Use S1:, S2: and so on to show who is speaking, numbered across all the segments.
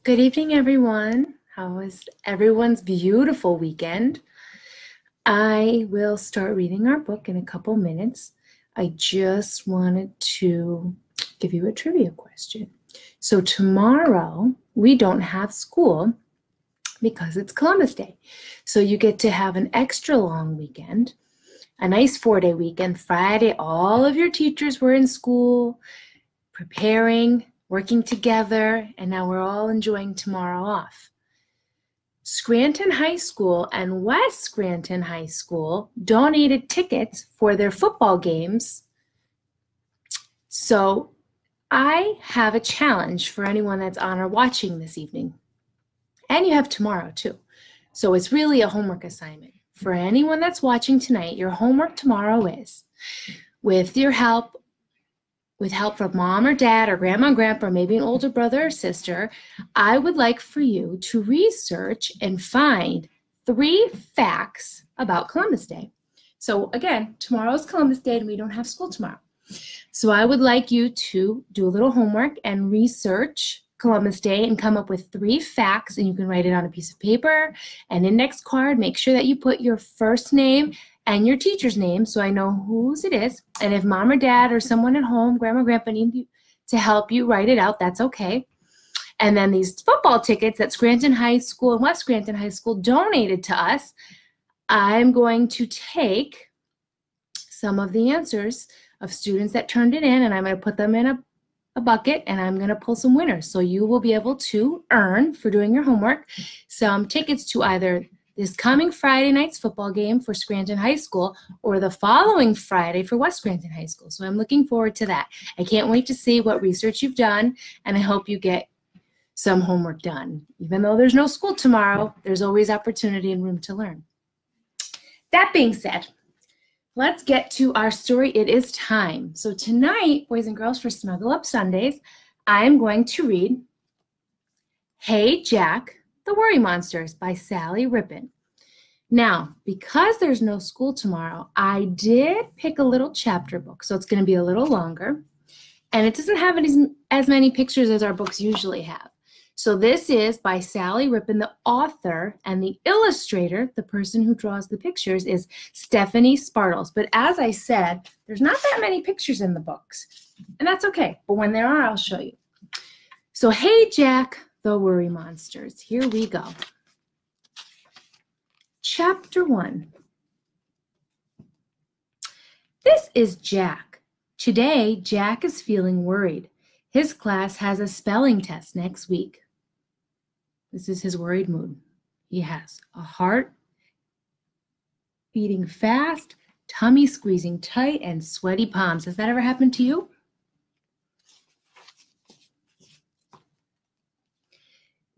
S1: Good evening, everyone. How was everyone's beautiful weekend? I will start reading our book in a couple minutes. I just wanted to give you a trivia question. So tomorrow we don't have school because it's Columbus Day. So you get to have an extra long weekend, a nice 4-day weekend. Friday, all of your teachers were in school, preparing, working together, and now we're all enjoying tomorrow off. Scranton High School and West Scranton High School donated tickets for their football games. So I have a challenge for anyone that's on or watching this evening. And you have tomorrow too. So it's really a homework assignment. For anyone that's watching tonight, your homework tomorrow is, with help from mom or dad or grandma and grandpa, or maybe an older brother or sister, I would like for you to research and find 3 facts about Columbus Day. So again, tomorrow is Columbus Day and we don't have school tomorrow. So I would like you to do a little homework and research Columbus Day and come up with 3 facts, and you can write it on a piece of paper, an index card. Make sure that you put your first name and your teacher's name so I know whose it is. And if mom or dad or someone at home, grandma or grandpa, need you to help you write it out, that's okay. And then these football tickets that Scranton High School and West Scranton High School donated to us, I'm going to take some of the answers of students that turned it in, and I'm going to put them in a bucket, and I'm going to pull some winners. So you will be able to earn, for doing your homework, some tickets to either this coming Friday night's football game for Scranton High School or the following Friday for West Scranton High School. So I'm looking forward to that. I can't wait to see what research you've done, and I hope you get some homework done. Even though there's no school tomorrow, there's always opportunity and room to learn. That being said, let's get to our story. It is time. So tonight, boys and girls, for Snuggle Up Sundays, I'm going to read Hey Jack, the Worry Monsters by Sally Rippin. Now, because there's no school tomorrow, I did pick a little chapter book, so it's going to be a little longer, and it doesn't have as many pictures as our books usually have. So this is by Sally Rippin. The author and the illustrator, the person who draws the pictures, is Stephanie Spartles. But as I said, there's not that many pictures in the books, and that's okay. But when there are, I'll show you. So Hey Jack, the Worry Monsters. Here we go. Chapter 1. This is Jack. Today, Jack is feeling worried. His class has a spelling test next week. This is his worried mood. He has a heart beating fast, tummy squeezing tight, and sweaty palms. Has that ever happened to you?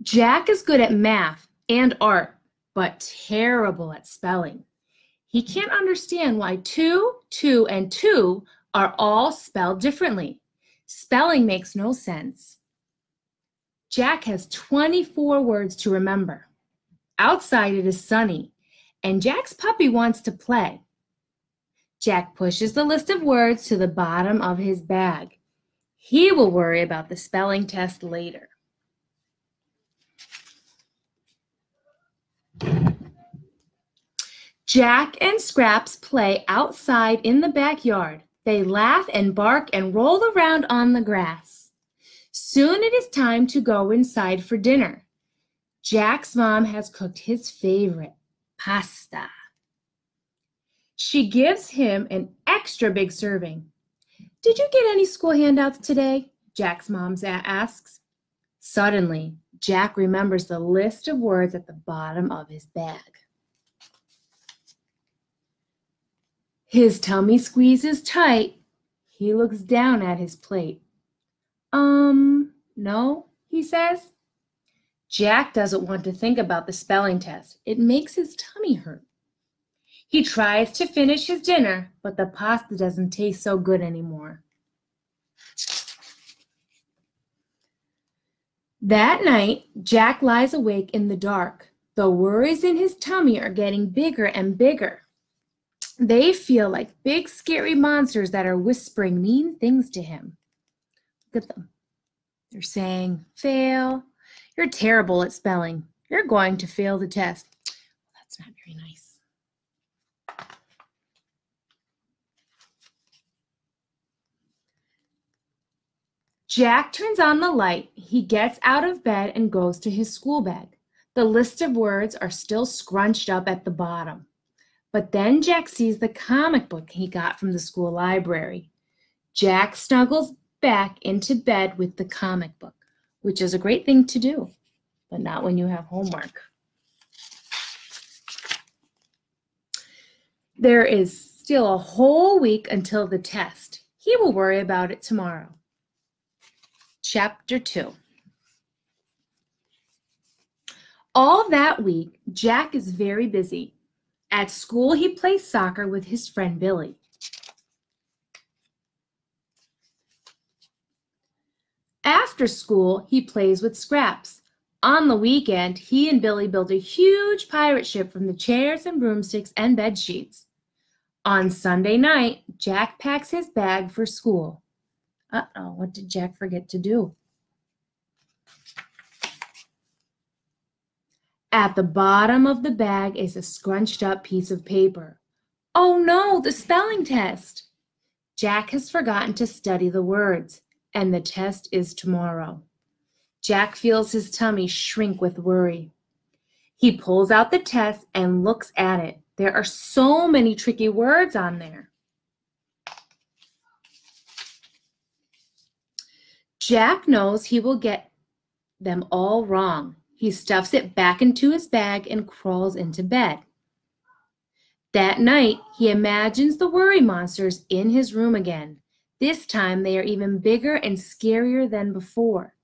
S1: Jack is good at math and art, but terrible at spelling. He can't understand why 2, 2, and 2 are all spelled differently. Spelling makes no sense. Jack has 24 words to remember. Outside it is sunny, and Jack's puppy wants to play. Jack pushes the list of words to the bottom of his bag. He will worry about the spelling test later. Jack and Scraps play outside in the backyard. They laugh and bark and roll around on the grass. Soon it is time to go inside for dinner. Jack's mom has cooked his favorite, pasta. She gives him an extra big serving. Did you get any school handouts today? Jack's mom asks. Suddenly, Jack remembers the list of words at the bottom of his bag. His tummy squeezes tight. He looks down at his plate. No, he says. Jack doesn't want to think about the spelling test. It makes his tummy hurt. He tries to finish his dinner, but the pasta doesn't taste so good anymore. That night, Jack lies awake in the dark. The worries in his tummy are getting bigger and bigger. They feel like big, scary monsters that are whispering mean things to him. Look at them. They're saying, fail, You're terrible at spelling. You're going to fail the test. That's not very nice. Jack turns on the light. He gets out of bed and goes to his school bag. The list of words are still scrunched up at the bottom. But then Jack sees the comic book he got from the school library. Jack snuggles back into bed with the comic book, which is a great thing to do, but not when you have homework. There is still a whole week until the test. He will worry about it tomorrow. Chapter 2. All that week, Jack is very busy. At school, he plays soccer with his friend Billy. After school, he plays with Scraps. On the weekend, he and Billy build a huge pirate ship from the chairs and broomsticks and bed sheets. On Sunday night, Jack packs his bag for school. Uh-oh, what did Jack forget to do? At the bottom of the bag is a scrunched up piece of paper. Oh no, the spelling test! Jack has forgotten to study the words, and the test is tomorrow. Jack feels his tummy shrink with worry. He pulls out the test and looks at it. There are so many tricky words on there. Jack knows he will get them all wrong. He stuffs it back into his bag and crawls into bed. That night, he imagines the worry monsters in his room again. This time, they are even bigger and scarier than before.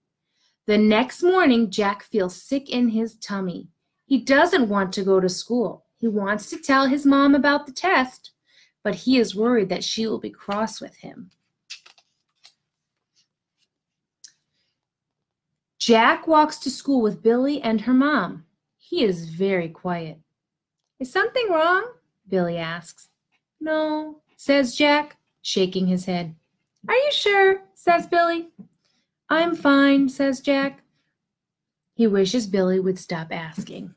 S1: The next morning, Jack feels sick in his tummy. He doesn't want to go to school. He wants to tell his mom about the test, but he is worried that she will be cross with him. Jack walks to school with Billy and her mom. He is very quiet. Is something wrong? Billy asks. No, says Jack, shaking his head. Are you sure? Says Billy. I'm fine, says Jack. He wishes Billy would stop asking.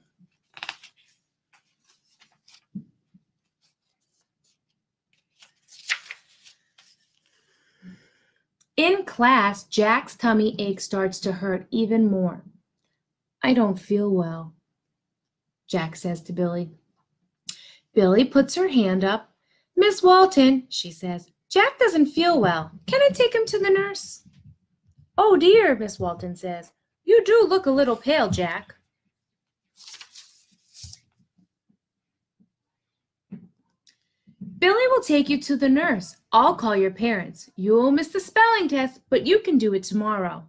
S1: In class, Jack's tummy ache starts to hurt even more. I don't feel well, Jack says to Billy. Billy puts her hand up. Miss Walton, she says, Jack doesn't feel well. Can I take him to the nurse? Oh dear, Miss Walton says. You do look a little pale, Jack. Billy will take you to the nurse. I'll call your parents. You will miss the spelling test, but you can do it tomorrow.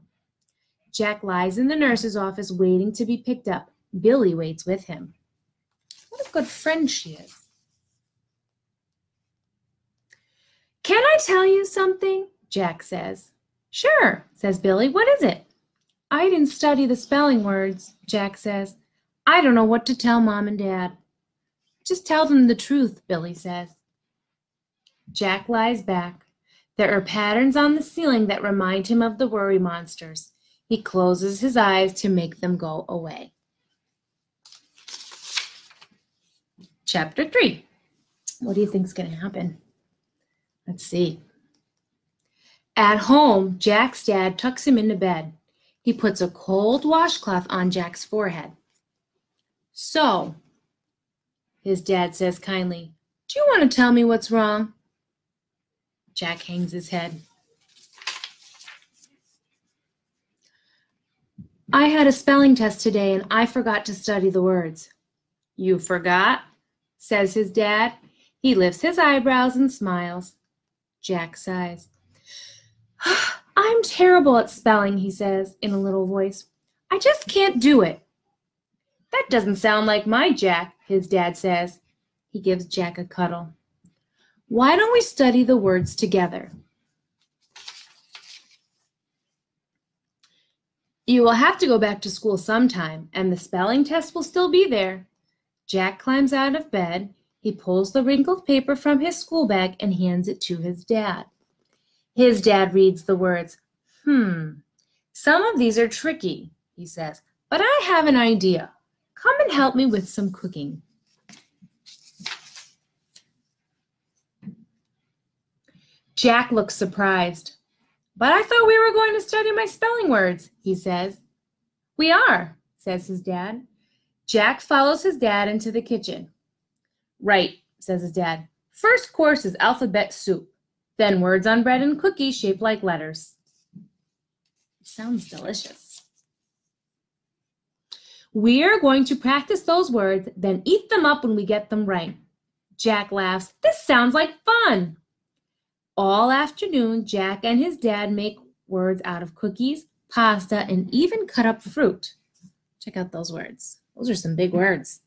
S1: Jack lies in the nurse's office waiting to be picked up. Billy waits with him. What a good friend she is. Can I tell you something? Jack says. Sure, says Billy. What is it? I didn't study the spelling words, Jack says. I don't know what to tell Mom and Dad. Just tell them the truth, Billy says. Jack lies back. There are patterns on the ceiling that remind him of the worry monsters. He closes his eyes to make them go away. Chapter 3. What do you think is going to happen? Let's see. At home, Jack's dad tucks him into bed. He puts a cold washcloth on Jack's forehead. So, his dad says kindly, do you want to tell me what's wrong? Jack hangs his head. I had a spelling test today and I forgot to study the words. You forgot? Says his dad. He lifts his eyebrows and smiles. Jack sighs. I'm terrible at spelling, he says in a little voice. I just can't do it. That doesn't sound like my Jack, his dad says. He gives Jack a cuddle. Why don't we study the words together? You will have to go back to school sometime, and the spelling test will still be there. Jack climbs out of bed. He pulls the wrinkled paper from his school bag and hands it to his dad. His dad reads the words. Some of these are tricky, he says. But I have an idea. Come and help me with some cooking. Jack looks surprised. But I thought we were going to study my spelling words, he says. We are, says his dad. Jack follows his dad into the kitchen. Right, says his dad. First course is alphabet soup, then words on bread and cookies shaped like letters. Sounds delicious. We're going to practice those words, then eat them up when we get them right. Jack laughs. This sounds like fun. All afternoon, Jack and his dad make words out of cookies, pasta, and even cut up fruit. Check out those words. Those are some big words.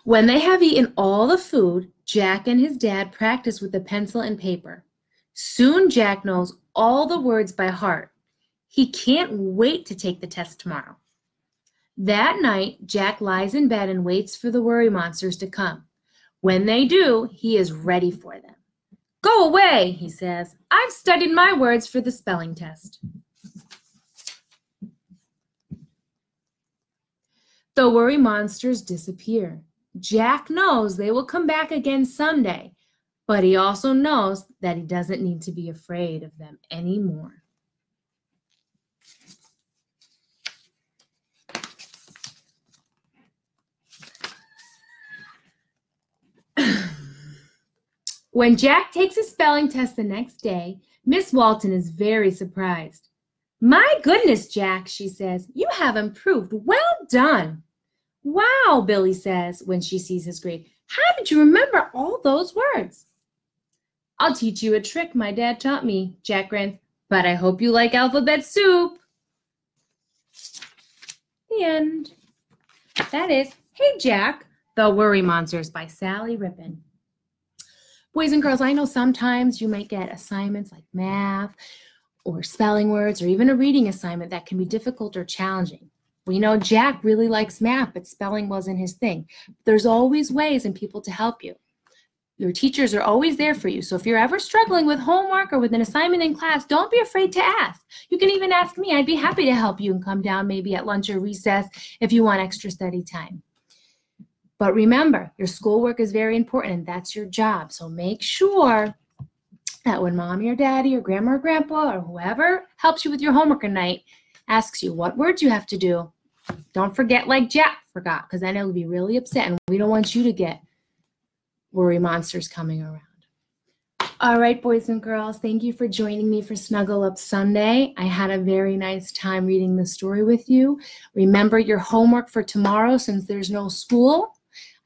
S1: When they have eaten all the food, Jack and his dad practice with a pencil and paper. Soon Jack knows all the words by heart. He can't wait to take the test tomorrow. That night, Jack lies in bed and waits for the worry monsters to come. When they do, he is ready for them. Go away, he says. I've studied my words for the spelling test. The worry monsters disappear. Jack knows they will come back again someday, but he also knows that he doesn't need to be afraid of them anymore. When Jack takes his spelling test the next day, Miss Walton is very surprised. My goodness, Jack, she says, you have improved. Well done. Wow, Billy says when she sees his grade. How did you remember all those words? I'll teach you a trick my dad taught me, Jack grins, but I hope you like alphabet soup. The end. That is Hey Jack, The Worry Monsters by Sally Rippin. Boys and girls, I know sometimes you might get assignments like math or spelling words or even a reading assignment that can be difficult or challenging. We know Jack really likes math, but spelling wasn't his thing. There's always ways and people to help you. Your teachers are always there for you. So if you're ever struggling with homework or with an assignment in class, don't be afraid to ask. You can even ask me. I'd be happy to help you and come down maybe at lunch or recess if you want extra study time. But remember, your schoolwork is very important and that's your job. So make sure that when mommy or daddy or grandma or grandpa or whoever helps you with your homework at night asks you what words you have to do, don't forget like Jack forgot, because then it'll be really upset and we don't want you to get worry monsters coming around. All right, boys and girls, thank you for joining me for Snuggle Up Sunday. I had a very nice time reading the story with you. Remember your homework for tomorrow since there's no school.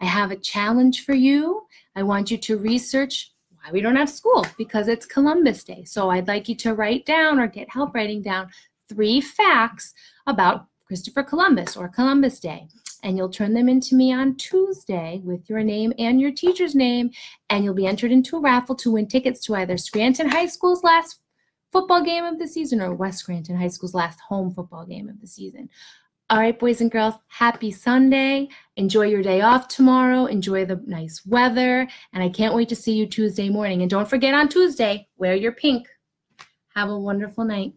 S1: I have a challenge for you. I want you to research why we don't have school, because it's Columbus Day. So I'd like you to write down or get help writing down 3 facts about Christopher Columbus or Columbus Day. And you'll turn them into me on Tuesday with your name and your teacher's name, and you'll be entered into a raffle to win tickets to either Scranton High School's last football game of the season or West Scranton High School's last home football game of the season. All right, boys and girls, happy Sunday. Enjoy your day off tomorrow. Enjoy the nice weather. And I can't wait to see you Tuesday morning. And don't forget on Tuesday, wear your pink. Have a wonderful night.